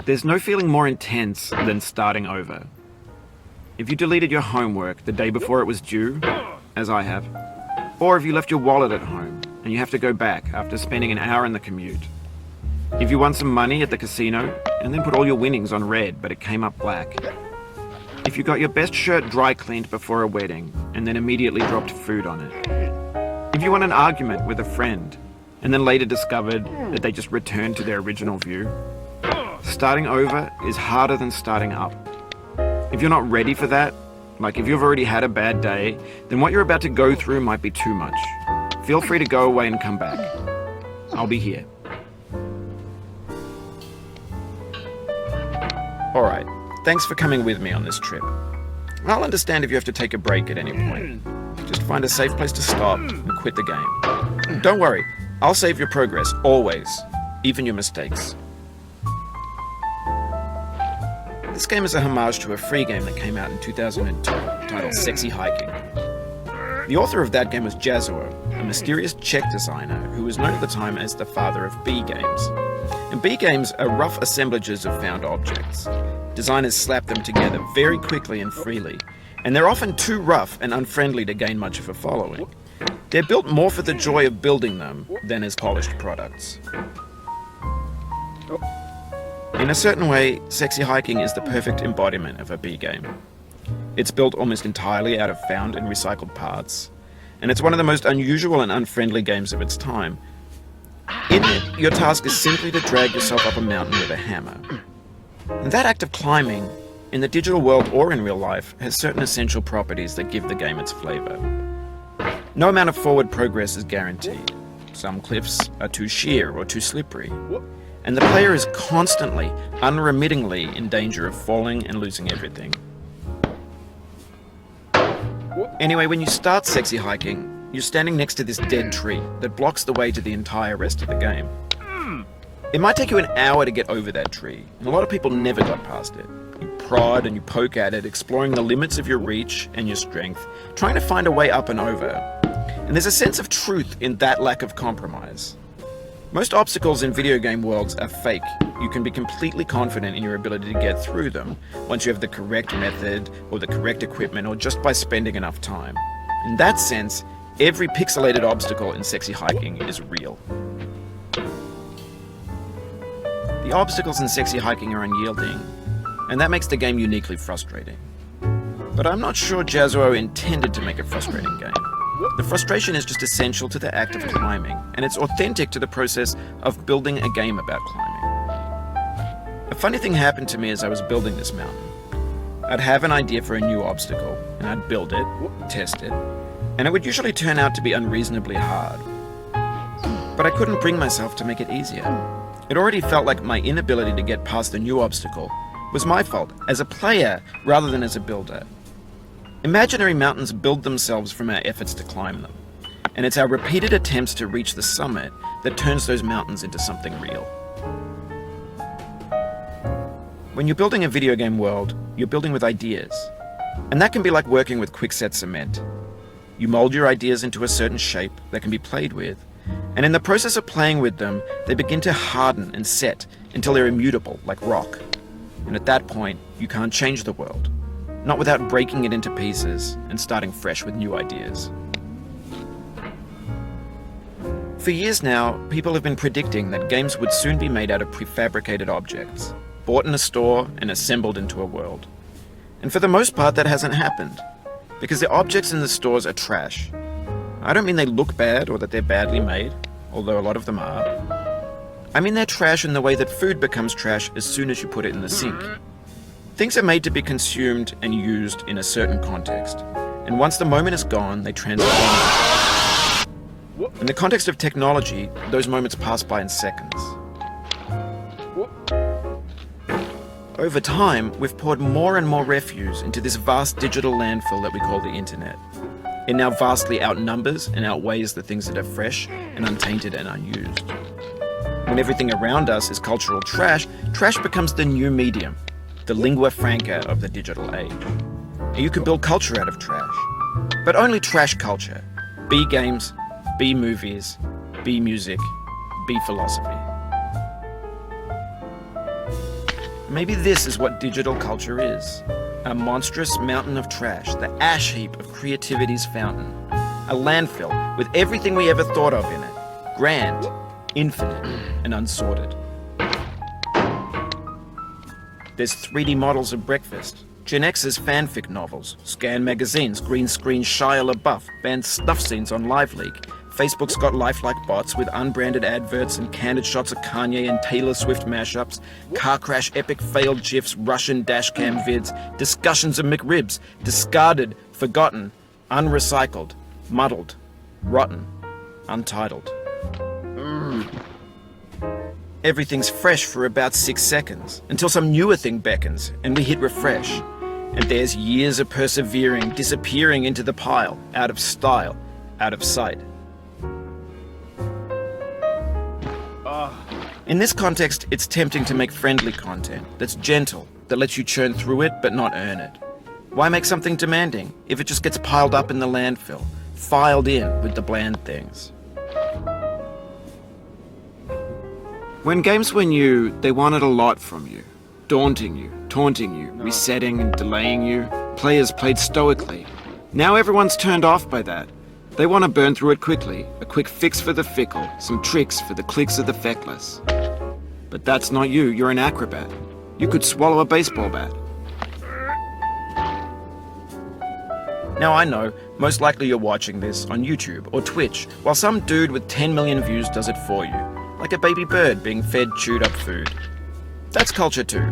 There's no feeling more intense than starting over. If you deleted your homework the day before it was due, as I have, or if you left your wallet at home and you have to go back after spending an hour in the commute. If you won some money at the casino and then put all your winnings on red but it came up black. If you got your best shirt dry cleaned before a wedding and then immediately dropped food on it. If you won an argument with a friend and then later discovered that they just returned to their original view. Starting over is harder than starting up. If you're not ready for that, like if you've already had a bad day, then what you're about to go through might be too much. Feel free to go away and come back. I'll be here. Alright, thanks for coming with me on this trip. I'll understand if you have to take a break at any point. Just find a safe place to stop and quit the game. Don't worry, I'll save your progress, always, even your mistakes. This game is a homage to a free game that came out in 2002, titled Sexy Hiking. The author of that game was Guyzz, a mysterious Czech designer who was known at the time as the father of B games. And B games are rough assemblages of found objects. Designers slap them together very quickly and freely, and they're often too rough and unfriendly to gain much of a following. They're built more for the joy of building them than as polished products. In a certain way, Sexy Hiking is the perfect embodiment of a B game. It's built almost entirely out of found and recycled parts, and it's one of the most unusual and unfriendly games of its time. In it, your task is simply to drag yourself up a mountain with a hammer. And that act of climbing, in the digital world or in real life, has certain essential properties that give the game its flavor. No amount of forward progress is guaranteed. Some cliffs are too sheer or too slippery. And the player is constantly, unremittingly in danger of falling and losing everything. Anyway, when you start Sexy Hiking, you're standing next to this dead tree that blocks the way to the entire rest of the game. It might take you an hour to get over that tree, and a lot of people never got past it. You prod and you poke at it, exploring the limits of your reach and your strength, trying to find a way up and over. And there's a sense of truth in that lack of compromise. Most obstacles in video game worlds are fake. You can be completely confident in your ability to get through them once you have the correct method or the correct equipment or just by spending enough time. In that sense, every pixelated obstacle in Sexy Hiking is real. The obstacles in Sexy Hiking are unyielding, and that makes the game uniquely frustrating. But I'm not sure Guyzz intended to make a frustrating game. The frustration is just essential to the act of climbing, and it's authentic to the process of building a game about climbing. A funny thing happened to me as I was building this mountain. I'd have an idea for a new obstacle, and I'd build it, test it, and it would usually turn out to be unreasonably hard. But I couldn't bring myself to make it easier. It already felt like my inability to get past the new obstacle was my fault as a player rather than as a builder. Imaginary mountains build themselves from our efforts to climb them, and it's our repeated attempts to reach the summit that turns those mountains into something real. When you're building a video game world, you're building with ideas, and that can be like working with quickset cement. You mold your ideas into a certain shape that can be played with, and in the process of playing with them, they begin to harden and set until they're immutable, like rock. And at that point, you can't change the world. Not without breaking it into pieces and starting fresh with new ideas. For years now, people have been predicting that games would soon be made out of prefabricated objects, bought in a store and assembled into a world. And for the most part, that hasn't happened, because the objects in the stores are trash. I don't mean they look bad or that they're badly made, although a lot of them are. I mean they're trash in the way that food becomes trash as soon as you put it in the sink. Things are made to be consumed and used in a certain context, and once the moment is gone, they transform. In the context of technology, those moments pass by in seconds. Over time, we've poured more and more refuse into this vast digital landfill that we call the internet. It now vastly outnumbers and outweighs the things that are fresh and untainted and unused. When everything around us is cultural trash, trash becomes the new medium, the lingua franca of the digital age. And you can build culture out of trash, but only trash culture. B games, B movies, B music, B philosophy. Maybe this is what digital culture is. A monstrous mountain of trash, the ash heap of creativity's fountain. A landfill with everything we ever thought of in it. Grand, infinite, and unsorted. There's 3D models of breakfast, Gen X's fanfic novels, scan magazines, green screen Shia LaBeouf, banned snuff scenes on LiveLeak. Facebook's got lifelike bots with unbranded adverts and candid shots of Kanye and Taylor Swift mashups, car crash epic failed GIFs, Russian dashcam vids, discussions of McRibs, discarded, forgotten, unrecycled, muddled, rotten, untitled. Everything's fresh for about 6 seconds, until some newer thing beckons, and we hit refresh. And there's years of persevering, disappearing into the pile, out of style, out of sight. In this context, it's tempting to make friendly content that's gentle, that lets you churn through it but not earn it. Why make something demanding if it just gets piled up in the landfill, filed in with the bland things? When games were new, they wanted a lot from you. Daunting you, taunting you, resetting and delaying you. Players played stoically. Now everyone's turned off by that. They want to burn through it quickly, a quick fix for the fickle, some tricks for the clicks of the feckless. But that's not you, you're an acrobat. You could swallow a baseball bat. Now I know, most likely you're watching this on YouTube or Twitch, while some dude with 10 million views does it for you, like a baby bird being fed chewed up food. That's culture too.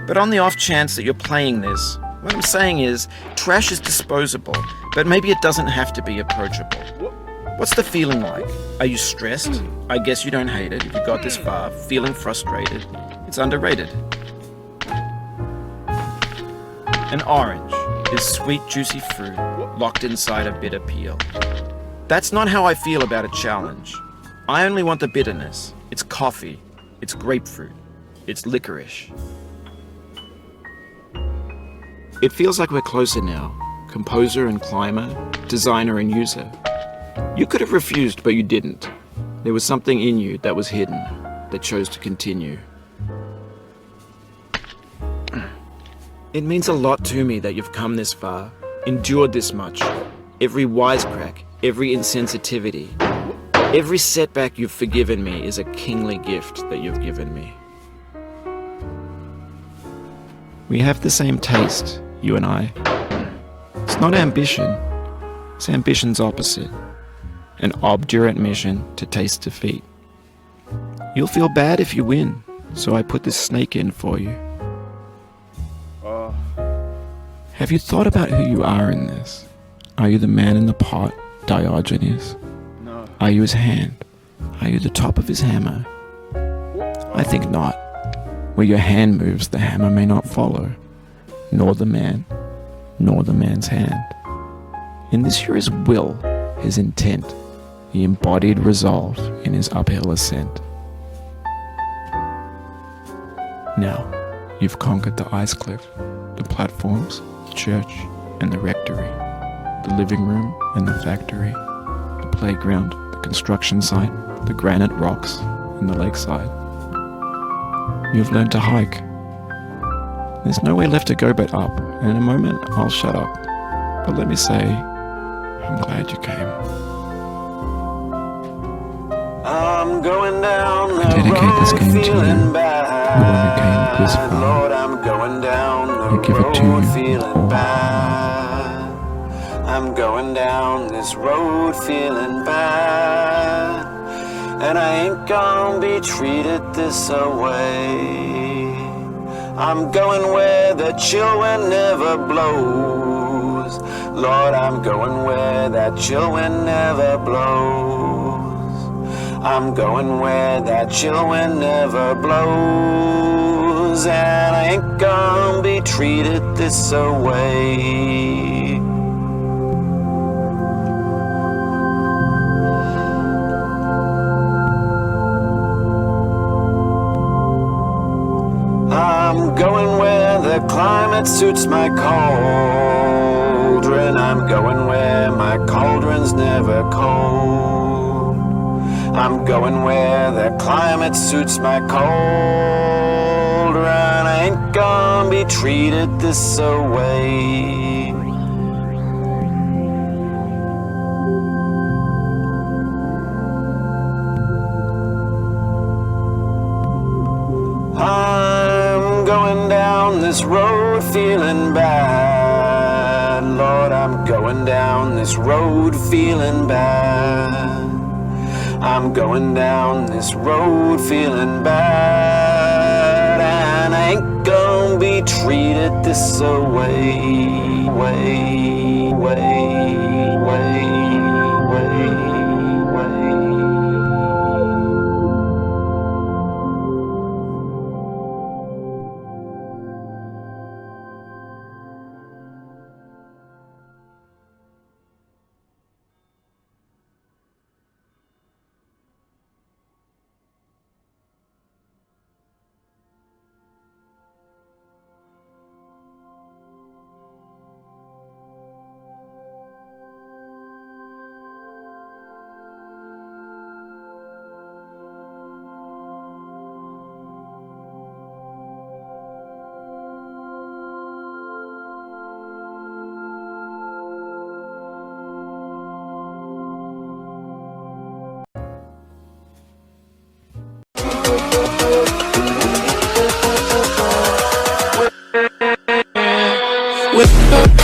But on the off chance that you're playing this, what I'm saying is, trash is disposable, but maybe it doesn't have to be approachable. What's the feeling like? Are you stressed? I guess you don't hate it if you got this far. Feeling frustrated? It's underrated. An orange is sweet, juicy fruit locked inside a bitter peel. That's not how I feel about a challenge. I only want the bitterness. It's coffee. It's grapefruit. It's licorice. It feels like we're closer now. Composer and climber, designer and user. You could have refused, but you didn't. There was something in you that was hidden, that chose to continue. It means a lot to me that you've come this far, endured this much. Every wisecrack, every insensitivity, every setback you've forgiven me is a kingly gift that you've given me. We have the same taste, you and I. It's not ambition, it's ambition's opposite. An obdurate mission to taste defeat. You'll feel bad if you win, so I put this snake in for you. Have you thought about who you are in this? Are you the man in the pot, Diogenes? No. Are you his hand? Are you the top of his hammer? I think not. Where your hand moves, the hammer may not follow, nor the man, nor the man's hand. In this you're his will, his intent, the embodied resolve in his uphill ascent. Now, you've conquered the ice cliff, the platforms, the church, and the rectory, the living room and the factory, the playground, the construction site, the granite rocks, and the lakeside. You've learned to hike. There's nowhere left to go but up, and in a moment I'll shut up. But let me say, I'm glad you came. I'm going down I dedicate this game to you, the one who came this far. Lord, I'm going down I give it to you feeling bad. I'm going down this road feeling bad, and I ain't gonna be treated this away. I'm going where the chill wind never blows. Lord, I'm going where that chill wind never blows. I'm going where that chill wind never blows, and I ain't gonna be treated this away. I'm going where the climate suits my cauldron. I'm going where my cauldron's never cold. I'm going where the climate suits my cold run. I ain't gonna be treated this away. I'm going down this road feeling bad. Lord, I'm going down this road feeling bad. I'm going down this road feeling bad, and I ain't gonna be treated this away. Way, way, way, way, way. with